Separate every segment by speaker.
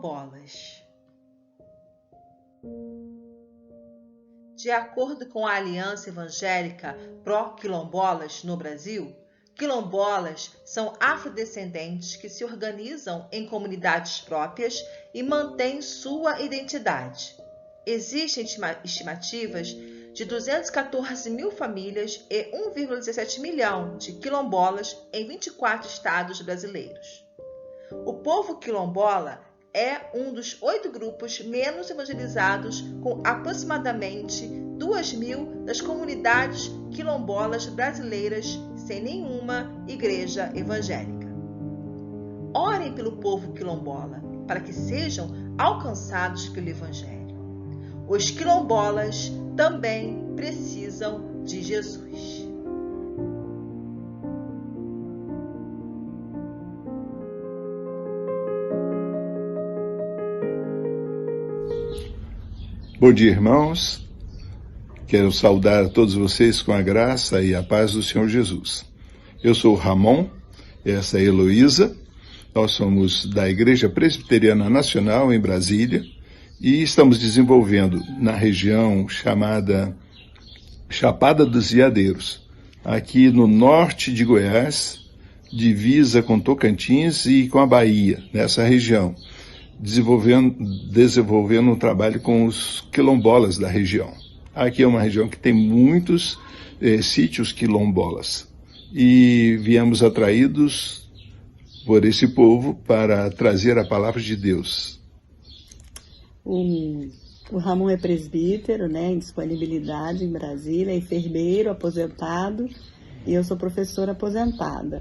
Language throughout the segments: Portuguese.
Speaker 1: quilombolas. De acordo com a Aliança Evangélica Pró-Quilombolas no Brasil, quilombolas são afrodescendentes que se organizam em comunidades próprias e mantêm sua identidade. Existem estimativas de 214 mil famílias e 1,17 milhão de quilombolas em 24 estados brasileiros. O povo quilombola é um dos 8 grupos menos evangelizados, com aproximadamente 2.000 das comunidades quilombolas brasileiras sem nenhuma igreja evangélica. Orem pelo povo quilombola para que sejam alcançados pelo Evangelho. Os quilombolas também precisam de Jesus.
Speaker 2: Bom dia, irmãos. Quero saudar a todos vocês com a graça e a paz do Senhor Jesus. Eu sou o Ramon, essa é a Heloísa. Nós somos da Igreja Presbiteriana Nacional em Brasília e estamos desenvolvendo na região chamada Chapada dos Veadeiros, aqui no norte de Goiás, divisa com Tocantins e com a Bahia, nessa região. Desenvolvendo um trabalho com os quilombolas da região. Aqui é uma região que tem muitos sítios quilombolas. E viemos atraídos por esse povo para trazer a palavra de Deus.
Speaker 3: O Ramon é presbítero, em disponibilidade em Brasília, é enfermeiro aposentado e eu sou professora aposentada.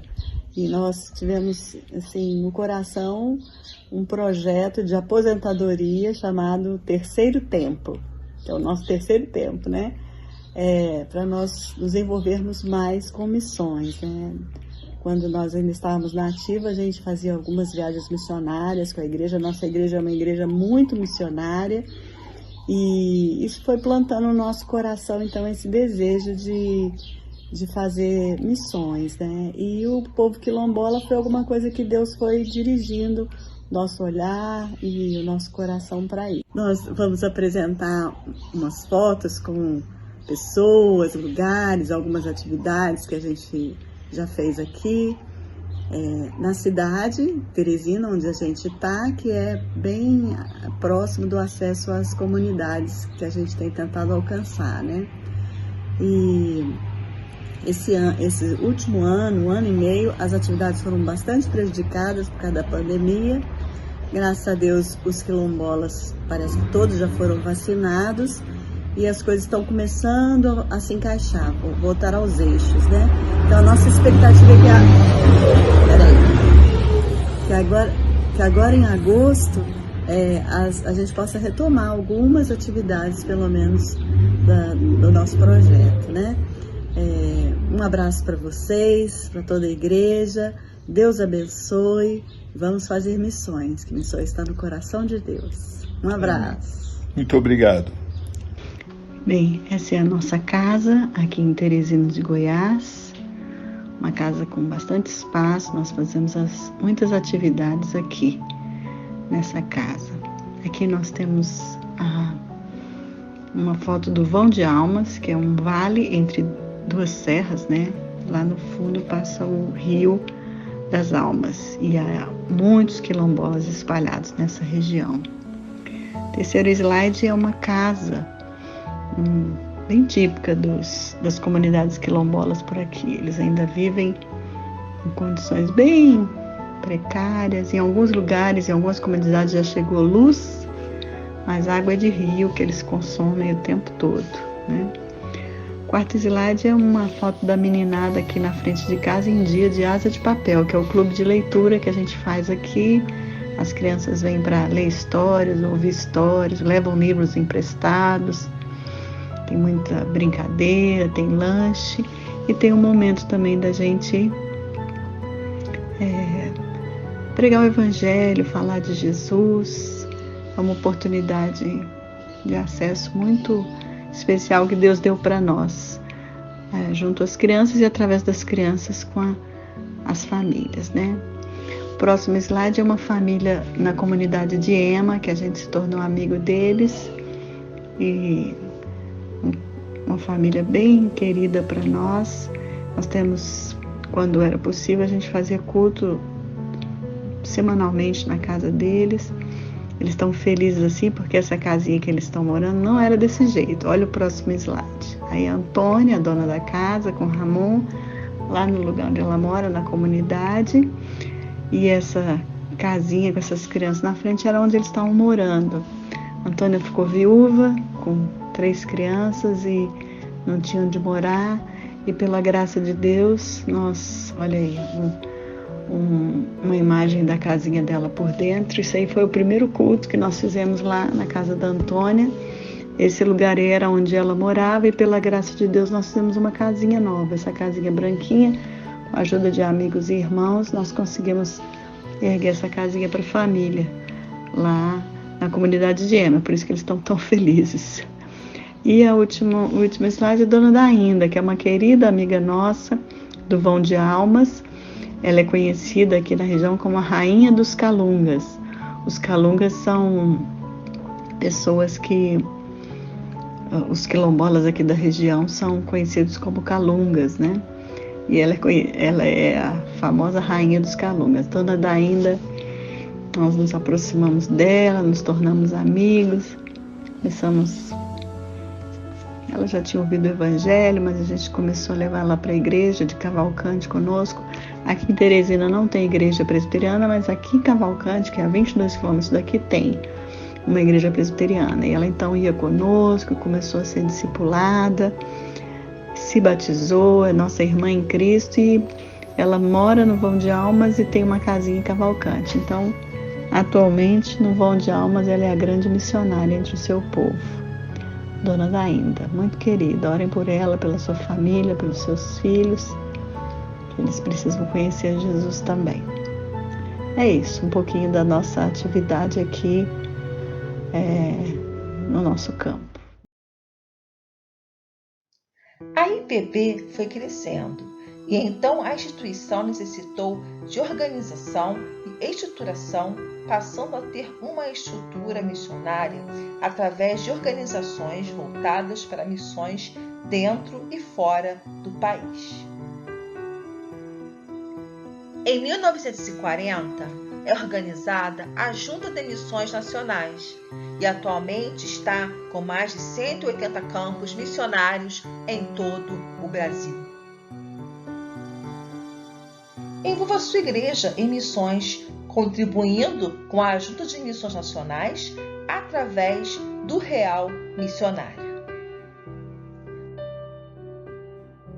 Speaker 3: E nós tivemos, no coração, um projeto de aposentadoria chamado Terceiro Tempo, que é o nosso terceiro tempo, para nós nos envolvermos mais com missões, Quando nós ainda estávamos na ativa, a gente fazia algumas viagens missionárias com a igreja. Nossa igreja é uma igreja muito missionária e isso foi plantando no nosso coração, então, esse desejo de fazer missões, E o povo quilombola foi alguma coisa que Deus foi dirigindo nosso olhar e o nosso coração para ir. Nós vamos apresentar umas fotos com pessoas, lugares, algumas atividades que a gente já fez aqui na cidade, Teresina, onde a gente está, que é bem próximo do acesso às comunidades que a gente tem tentado alcançar, E esse último ano, 1 ano e meio, as atividades foram bastante prejudicadas por causa da pandemia. Graças a Deus, os quilombolas, parece que todos já foram vacinados e as coisas estão começando a se encaixar, voltar aos eixos, Então, a nossa expectativa é que agora em agosto, a gente possa retomar algumas atividades, pelo menos, do nosso projeto, Um abraço para vocês, para toda a igreja. Deus abençoe. Vamos fazer missões, que missões está no coração de Deus. Um abraço.
Speaker 2: Muito obrigado.
Speaker 3: Bem, essa é a nossa casa aqui em Teresina de Goiás. Uma casa com bastante espaço. Nós fazemos muitas atividades aqui nessa casa. Aqui nós temos uma foto do Vão de Almas, que é um vale entre 2 serras, Lá no fundo passa o Rio das Almas e há muitos quilombolas espalhados nessa região. Terceiro slide é uma casa bem típica das comunidades quilombolas por aqui. Eles ainda vivem em condições bem precárias. Em alguns lugares, em algumas comunidades já chegou luz, mas água é de rio que eles consomem o tempo todo, Quarto slide é uma foto da meninada aqui na frente de casa em dia de Asa de Papel, que é o clube de leitura que a gente faz aqui. As crianças vêm para ler histórias, ouvir histórias, levam livros emprestados. Tem muita brincadeira, tem lanche e tem um momento também da gente pregar o Evangelho, falar de Jesus. É uma oportunidade de acesso muito especial que Deus deu para nós, junto às crianças e através das crianças com as famílias, próximo slide é uma família na comunidade de Ema, que a gente se tornou amigo deles, e uma família bem querida para nós. Nós temos, quando era possível, a gente fazia culto semanalmente na casa deles. Eles estão felizes assim, porque essa casinha que eles estão morando não era desse jeito. Olha o próximo slide. Aí a Antônia, a dona da casa, com o Ramon, lá no lugar onde ela mora, na comunidade. E essa casinha com essas crianças na frente era onde eles estavam morando. A Antônia ficou viúva, com 3 crianças, e não tinha onde morar. E pela graça de Deus, nós, olha aí, uma imagem da casinha dela por dentro. Isso aí foi o primeiro culto que nós fizemos lá na casa da Antônia. Esse lugar era onde ela morava, e pela graça de Deus nós fizemos uma casinha nova. Essa casinha branquinha, com a ajuda de amigos e irmãos, nós conseguimos erguer essa casinha para a família lá na comunidade de Ema. Por isso que eles estão tão felizes. E o último slide é a dona Dainda, que é uma querida amiga nossa do Vão de Almas. Ela é conhecida aqui na região como a Rainha dos Calungas. Os Calungas são pessoas que... Os quilombolas aqui da região são conhecidos como Calungas, né? E ela é a famosa Rainha dos Calungas. Dona Dainda, nós nos aproximamos dela, nos tornamos amigos, começamos... Ela já tinha ouvido o Evangelho, mas a gente começou a levar ela para a igreja de Cavalcante conosco. Aqui em Teresina não tem igreja presbiteriana, mas aqui em Cavalcante, que é a 22 quilômetros daqui, tem uma igreja presbiteriana. E ela então ia conosco, começou a ser discipulada, se batizou, é nossa irmã em Cristo, e ela mora no Vão de Almas e tem uma casinha em Cavalcante. Então, atualmente, no Vão de Almas, ela é a grande missionária entre o seu povo. Dona Dainda, muito querida, orem por ela, pela sua família, pelos seus filhos, que eles precisam conhecer Jesus também. É isso, um pouquinho da nossa atividade aqui no nosso campo.
Speaker 1: A IPB foi crescendo, e então a instituição necessitou de organização e estruturação, passando a ter uma estrutura missionária através de organizações voltadas para missões dentro e fora do país. Em 1940, é organizada a Junta de Missões Nacionais e atualmente está com mais de 180 campos missionários em todo o Brasil. Envolva sua igreja em missões, contribuindo com a Junta de Missões Nacionais através do Real Missionário.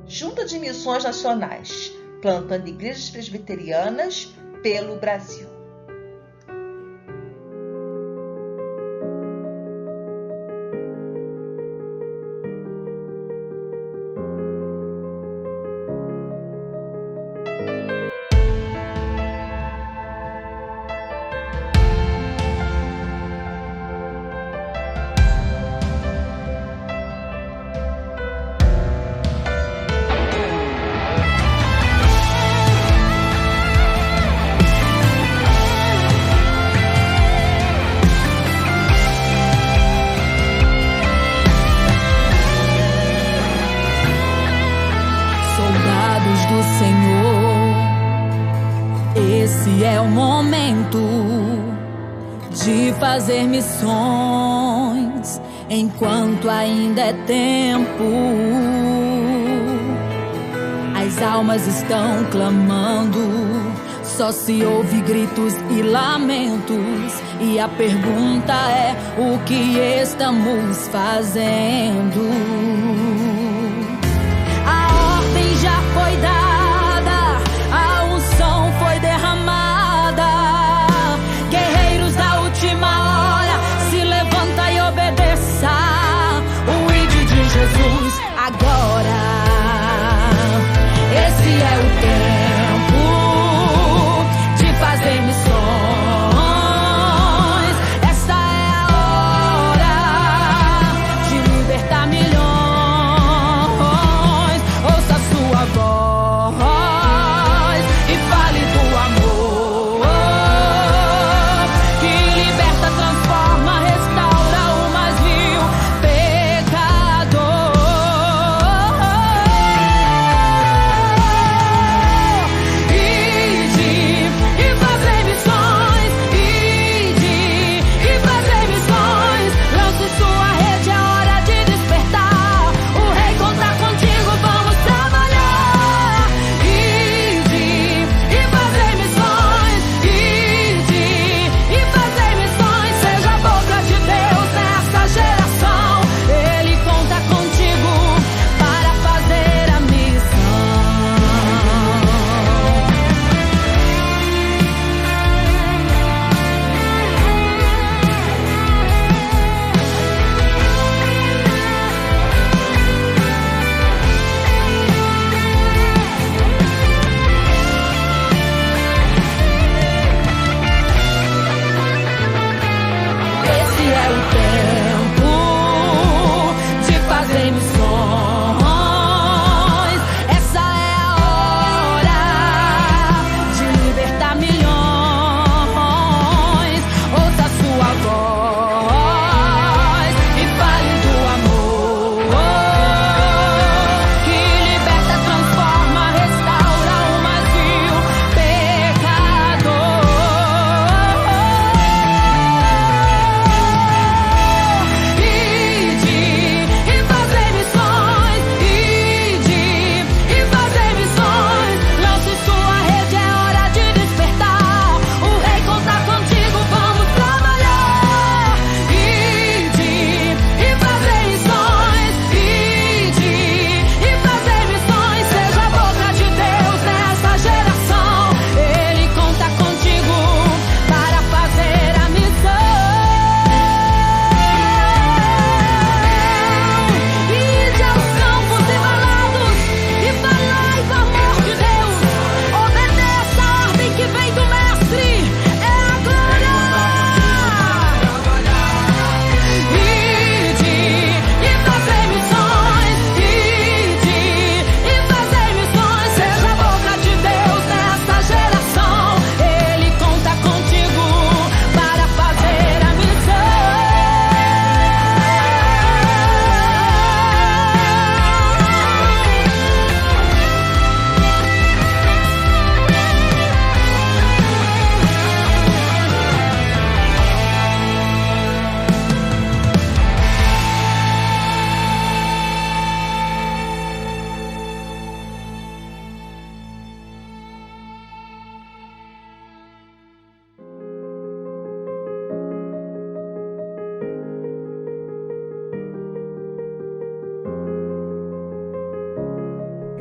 Speaker 1: Junta de Missões Nacionais, plantando igrejas presbiterianas pelo Brasil.
Speaker 4: Esse é o momento de fazer missões enquanto ainda é tempo. As almas estão clamando, só se ouve gritos e lamentos. E a pergunta é: o que estamos fazendo? A ordem já foi dada, a unção foi derramada. Guerreiros da última hora, se levanta e obedeça o ID de Jesus agora. Esse é o tempo de fazer missões. Essa é a hora de libertar milhões.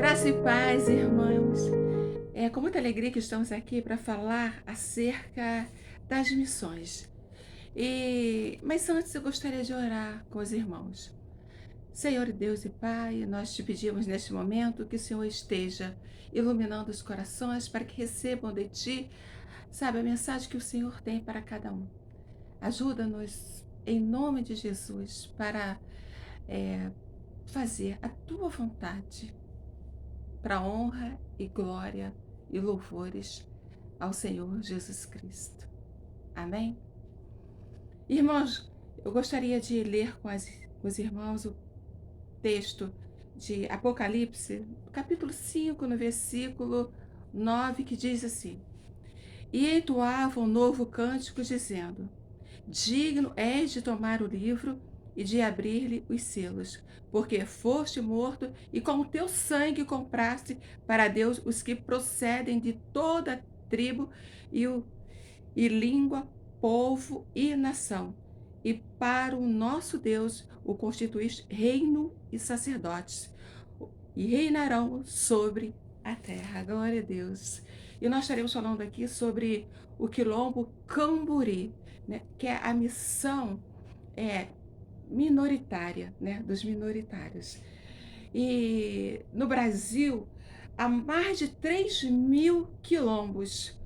Speaker 5: Graça e paz, irmãos. É com muita alegria que estamos aqui para falar acerca das missões. Mas antes eu gostaria de orar com os irmãos. Senhor Deus e Pai, nós te pedimos neste momento que o Senhor esteja iluminando os corações para que recebam de Ti, sabe, a mensagem que o Senhor tem para cada um. Ajuda-nos, em nome de Jesus, para fazer a Tua vontade, para a honra e glória e louvores ao Senhor Jesus Cristo. Amém? Irmãos, eu gostaria de ler com os irmãos o texto de Apocalipse, capítulo 5, no versículo 9, que diz assim: E entoavam um novo cântico, dizendo: Digno és de tomar o livro e de abrir-lhe os selos, porque foste morto e com o teu sangue compraste para Deus os que procedem de toda tribo e língua, povo e nação, e para o nosso Deus o constituíste reino e sacerdotes, e reinarão sobre a terra. Glória a Deus. E nós estaremos falando aqui sobre o Quilombo Camburi, né, que é a missão minoritária, né, dos minoritários. E no Brasil, há mais de 3.000 quilombos,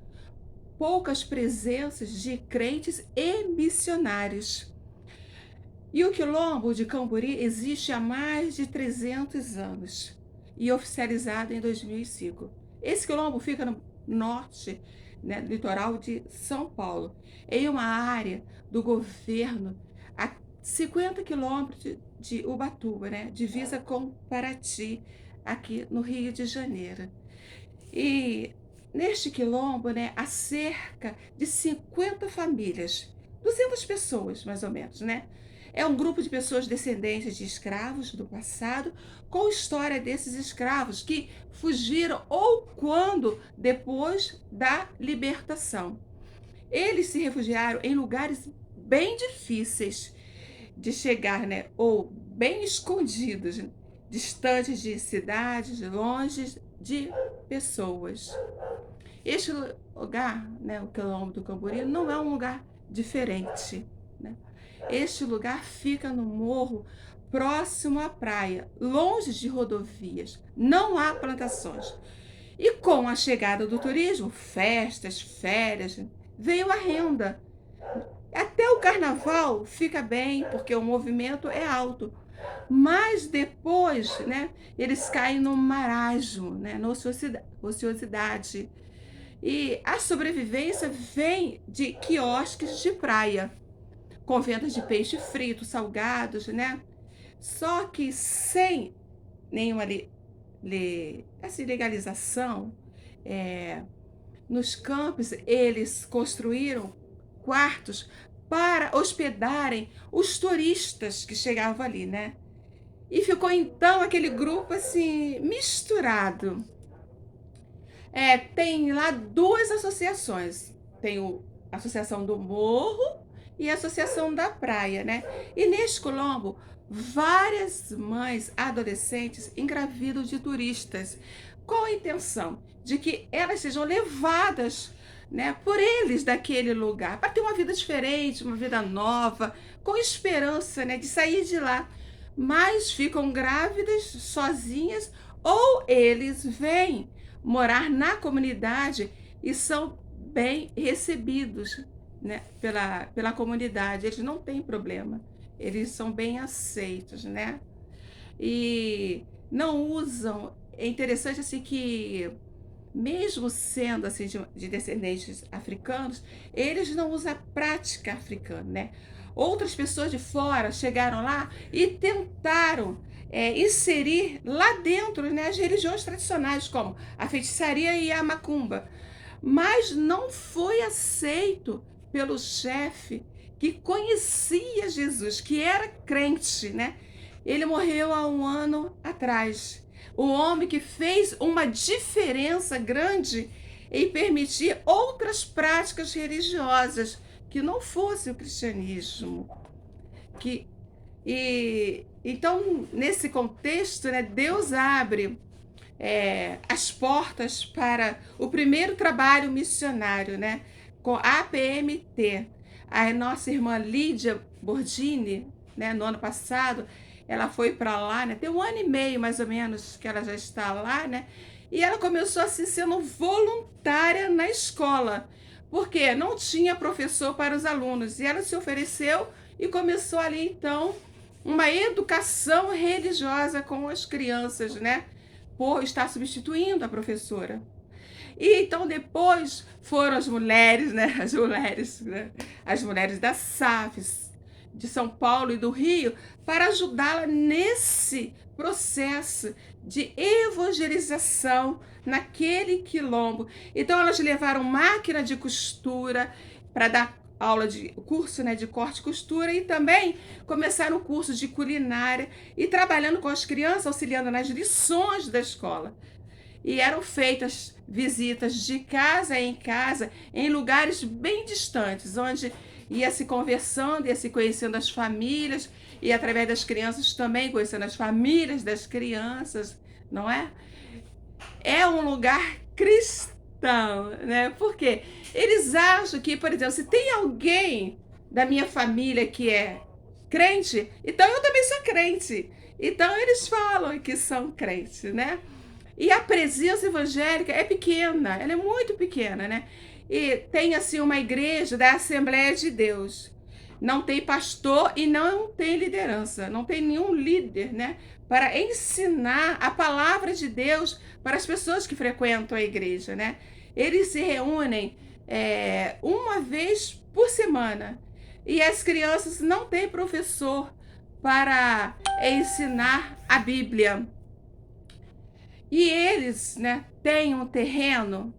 Speaker 5: poucas presenças de crentes e missionários. E o Quilombo de Camburi existe há mais de 300 anos e oficializado em 2005. Esse quilombo fica no norte, né, litoral de São Paulo, em uma área do governo a 50 quilômetros de Ubatuba, né, divisa com Paraty, aqui no Rio de Janeiro. E neste quilombo, né, há cerca de 50 famílias, 200 pessoas mais ou menos, né? É um grupo de pessoas descendentes de escravos do passado, com história desses escravos que fugiram ou quando depois da libertação. Eles se refugiaram em lugares bem difíceis de chegar, né, ou bem escondidos, distantes de cidades, longe de pessoas. Este lugar, né, o Quilombo do Camburi, não é um lugar diferente, né? Este lugar fica no morro, próximo à praia, longe de rodovias. Não há plantações. E com a chegada do turismo, festas, férias, veio a renda. Até o carnaval fica bem, porque o movimento é alto. Mas depois, né, eles caem no marasmo, né, na ociosidade. E a sobrevivência vem de quiosques de praia, com vendas de peixe frito, salgados, né? Só que sem nenhuma legalização, nos campos eles construíram quartos para hospedarem os turistas que chegavam ali, né? E ficou então aquele grupo assim misturado. Tem lá duas associações, tem a Associação do Morro e a Associação da Praia, né? E neste quilombo, várias mães adolescentes engravidam de turistas, com a intenção de que elas sejam levadas, né, por eles daquele lugar, para ter uma vida diferente, uma vida nova, com esperança, né, de sair de lá. Mas ficam grávidas, sozinhas, ou eles vêm morar na comunidade e são bem recebidos, né, pela comunidade. Eles não têm problema, eles são bem aceitos, né? E não usam. É interessante assim que, mesmo sendo assim de descendentes africanos, eles não usam a prática africana, né? Outras pessoas de fora chegaram lá e tentaram inserir lá dentro, né, as religiões tradicionais, como a feitiçaria e a macumba, mas não foi aceito pelo chefe que conhecia Jesus, que era crente, né? Ele morreu há 1 ano atrás. O homem que fez uma diferença grande em permitir outras práticas religiosas que não fosse o cristianismo. Então, nesse contexto, né, Deus abre as portas para o primeiro trabalho missionário, né, com a APMT. A nossa irmã Lídia Bordini, né, no ano passado, ela foi para lá, né, tem 1 ano e meio mais ou menos que ela já está lá, né, e ela começou assim sendo voluntária na escola, porque não tinha professor para os alunos, e ela se ofereceu e começou ali então uma educação religiosa com as crianças, né, por estar substituindo a professora. E então depois foram as mulheres, né, as mulheres da SAFES, de São Paulo e do Rio, para ajudá-la nesse processo de evangelização naquele quilombo. Então elas levaram máquina de costura para dar aula de curso, né, de corte e costura, e também começaram o curso de culinária e trabalhando com as crianças, auxiliando nas lições da escola. E eram feitas visitas de casa em lugares bem distantes, onde ia se conversando, ia se conhecendo as famílias, e através das crianças também conhecendo as famílias das crianças, não é? É um lugar cristão, né? Porque eles acham que, por exemplo, se tem alguém da minha família que é crente, então eu também sou crente. Então eles falam que são crentes, né? E a presença evangélica é pequena, ela é muito pequena, né? E tem assim uma igreja da Assembleia de Deus. Não tem pastor e não tem liderança, não tem nenhum líder, né, para ensinar a palavra de Deus para as pessoas que frequentam a igreja, né? Eles se reúnem uma vez por semana e as crianças não têm professor para ensinar a Bíblia. E eles, né, têm um terreno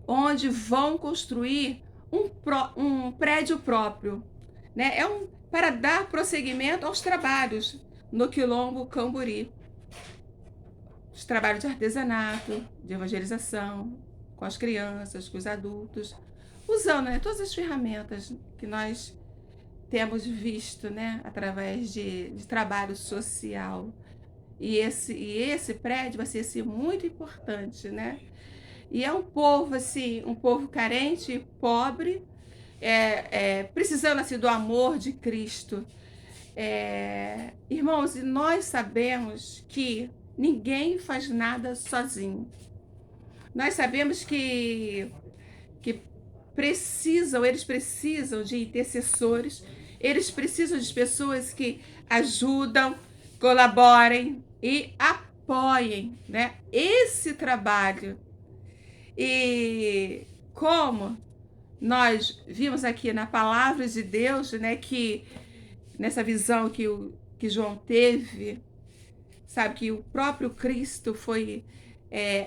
Speaker 5: onde vão construir um prédio próprio, né? Para dar prosseguimento aos trabalhos no Quilombo Camburi. Os trabalhos de artesanato, de evangelização, com as crianças, com os adultos, usando, né, todas as ferramentas que nós temos visto, né, através de trabalho social. E esse prédio vai ser assim, muito importante, né? E é um povo assim, um povo carente, pobre, precisando assim do amor de Cristo. Irmãos, e nós sabemos que ninguém faz nada sozinho. Nós sabemos que eles precisam de intercessores, eles precisam de pessoas que ajudam, colaborem e apoiem, né, esse trabalho. E como nós vimos aqui na palavra de Deus, né, que nessa visão que João teve, sabe, que o próprio Cristo foi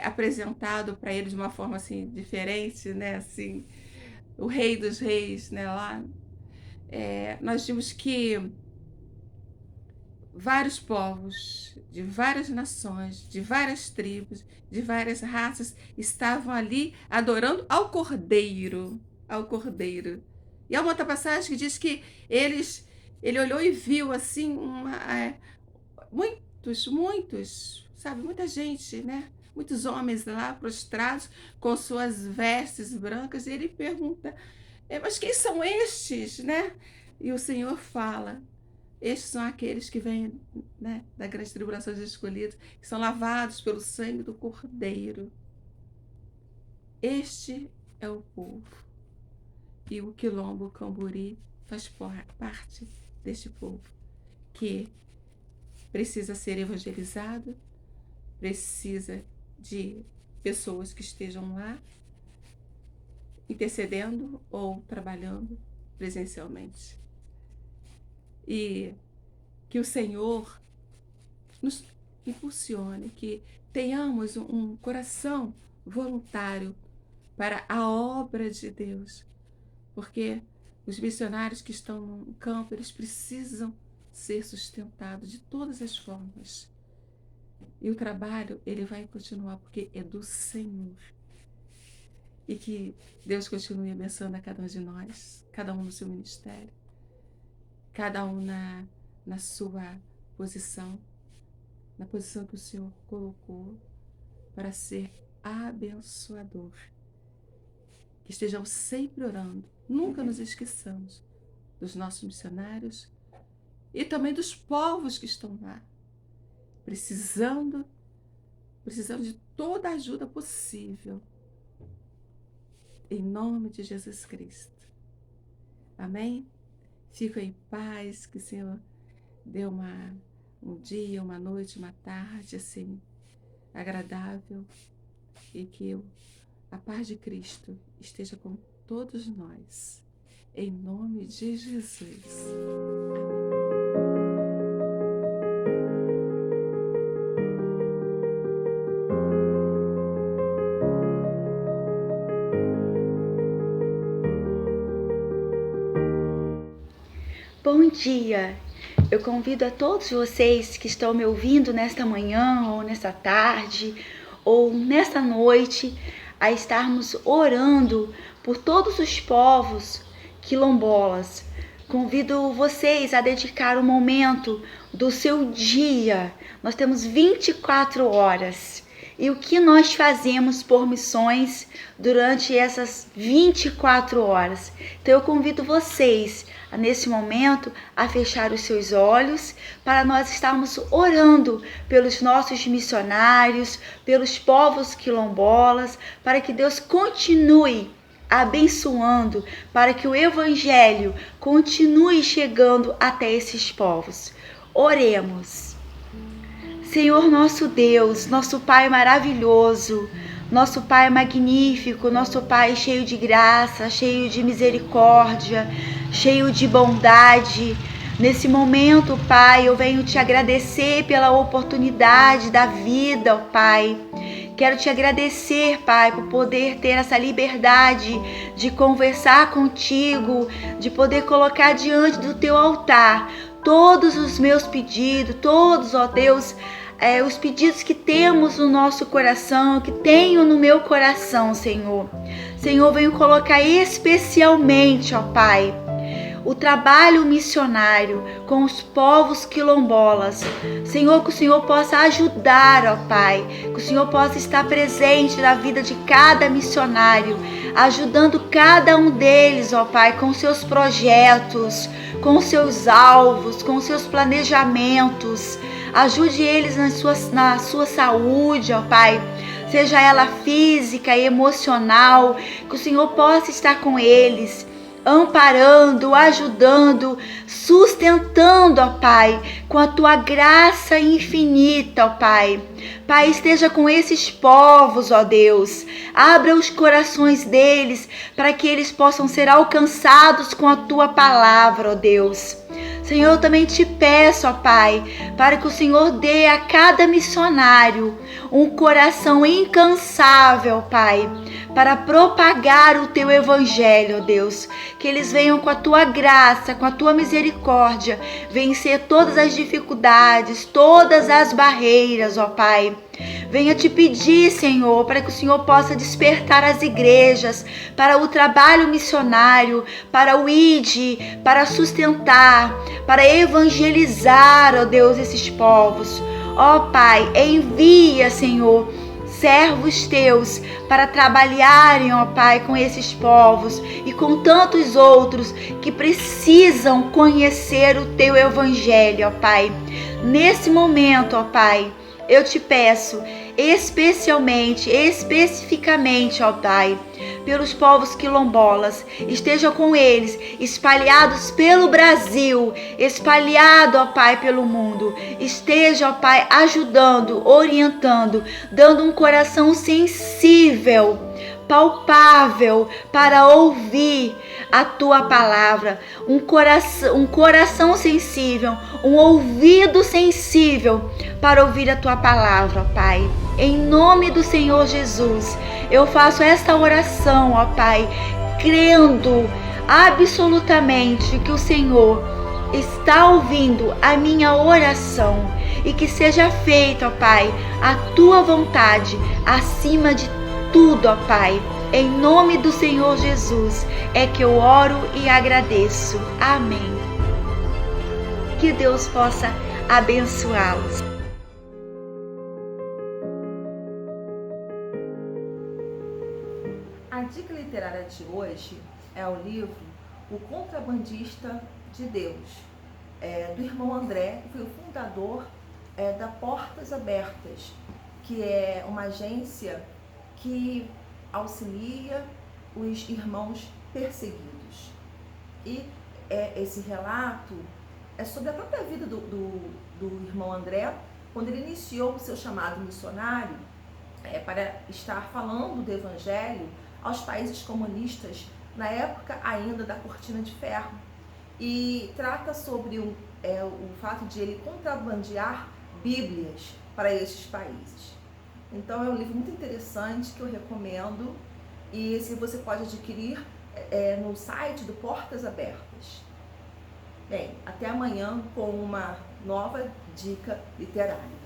Speaker 5: apresentado para ele de uma forma assim diferente, né, assim, o Rei dos Reis, né, lá, nós vimos que vários povos, de várias nações, de várias tribos, de várias raças, estavam ali adorando ao Cordeiro, ao Cordeiro. E há uma outra passagem que diz que ele olhou e viu assim muitos, sabe, muita gente, né? Muitos homens lá prostrados com suas vestes brancas, e ele pergunta, mas quem são estes, né? E o Senhor fala, estes são aqueles que vêm, né, da grande tribulação dos escolhidos, que são lavados pelo sangue do Cordeiro. Este é o povo. E o Quilombo Camburi faz parte deste povo, que precisa ser evangelizado, precisa de pessoas que estejam lá intercedendo ou trabalhando presencialmente. E que o Senhor nos impulsione, que tenhamos um coração voluntário para a obra de Deus, porque os missionários que estão no campo, eles precisam ser sustentados de todas as formas. E o trabalho, ele vai continuar, porque é do Senhor. E que Deus continue abençoando a cada um de nós, cada um no seu ministério, cada um na sua posição, na posição que o Senhor colocou, para ser abençoador. Que estejamos sempre orando, nunca nos esqueçamos dos nossos missionários e também dos povos que estão lá, precisando de toda a ajuda possível. Em nome de Jesus Cristo. Amém? Fico em paz, que o Senhor dê um dia, uma noite, uma tarde, assim, agradável, e que a paz de Cristo esteja com todos nós. Em nome de Jesus. Amém.
Speaker 6: Bom dia! Eu convido a todos vocês que estão me ouvindo nesta manhã, ou nesta tarde, ou nesta noite, a estarmos orando por todos os povos quilombolas. Convido vocês a dedicar um momento do seu dia. Nós temos 24 horas. E o que nós fazemos por missões durante essas 24 horas? Então eu convido vocês, nesse momento, a fechar os seus olhos para nós estarmos orando pelos nossos missionários, pelos povos quilombolas, para que Deus continue abençoando, para que o Evangelho continue chegando até esses povos. Oremos. Senhor nosso Deus, nosso Pai maravilhoso, nosso Pai magnífico, nosso Pai cheio de graça, cheio de misericórdia, cheio de bondade. Nesse momento, Pai, eu venho te agradecer pela oportunidade da vida, ó Pai. Quero te agradecer, Pai, por poder ter essa liberdade de conversar contigo, de poder colocar diante do teu altar todos os meus pedidos, todos, ó Deus, os pedidos que temos no nosso coração, que tenho no meu coração, Senhor. Senhor, venho colocar especialmente, ó Pai, o trabalho missionário com os povos quilombolas. Senhor, que o Senhor possa ajudar, ó Pai, que o Senhor possa estar presente na vida de cada missionário, ajudando cada um deles, ó Pai, com seus projetos, com seus alvos, com seus planejamentos. Ajude eles na sua saúde, ó Pai, seja ela física e emocional, que o Senhor possa estar com eles, amparando, ajudando, sustentando, ó Pai, com a tua graça infinita, ó Pai. Pai, esteja com esses povos, ó Deus. Abra os corações deles para que eles possam ser alcançados com a tua palavra, ó Deus. Senhor, eu também te peço, ó Pai, para que o Senhor dê a cada missionário um coração incansável, Pai, para propagar o teu evangelho, ó Deus. Que eles venham com a tua graça, com a tua misericórdia, vencer todas as dificuldades, todas as barreiras, ó Pai. Venha te pedir, Senhor, para que o Senhor possa despertar as igrejas para o trabalho missionário, para o ID, para sustentar, para evangelizar, ó Deus, esses povos. Ó Pai, envia, Senhor, servos teus para trabalharem, ó Pai, com esses povos e com tantos outros que precisam conhecer o teu evangelho, ó Pai. Nesse momento, ó Pai, eu te peço especificamente, ó Pai, pelos povos quilombolas. Esteja com eles, espalhados pelo Brasil, espalhado, ó Pai, pelo mundo. Esteja, ó Pai, ajudando, orientando, dando um coração sensível, palpável para ouvir a tua palavra, um coração sensível, um ouvido sensível para ouvir a tua palavra, ó Pai. Em nome do Senhor Jesus, eu faço esta oração, ó Pai, crendo absolutamente que o Senhor está ouvindo a minha oração e que seja feita, ó Pai, a tua vontade acima de tudo, ó Pai. Em nome do Senhor Jesus é que eu oro e agradeço. Amém. Que Deus possa abençoá-los.
Speaker 1: de hoje é o livro O Contrabandista de Deus, do irmão André, que foi o fundador da Portas Abertas, que é uma agência que auxilia os irmãos perseguidos. E esse relato é sobre a própria vida do irmão André, quando ele iniciou o seu chamado missionário para estar falando do Evangelho aos países comunistas, na época ainda da Cortina de Ferro. E trata sobre o fato de ele contrabandear Bíblias para esses países. Então é um livro muito interessante que eu recomendo, e esse você pode adquirir no site do Portas Abertas. Bem, até amanhã com uma nova dica literária.